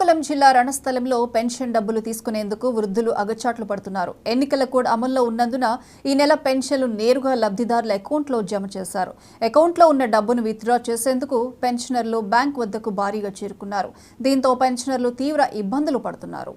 శ్రీకాకుళం జిల్లా రణస్థలంలో పెన్షన్ డబ్బులు తీసుకునేందుకు వృద్ధులు అగచాట్లు పడుతున్నారు. ఎన్నికల కోడ్ అమల్లో ఉన్నందున ఈ నెల పెన్షన్లు నేరుగా లబ్ధిదారుల అకౌంట్లో జమ చేశారు. అకౌంట్లో ఉన్న డబ్బును విత్డ్రా చేసేందుకు పెన్షనర్లు బ్యాంక్ వద్దకు భారీగా చేరుకున్నారు. దీంతో పెన్షనర్లు తీవ్ర ఇబ్బందులు పడుతున్నారు.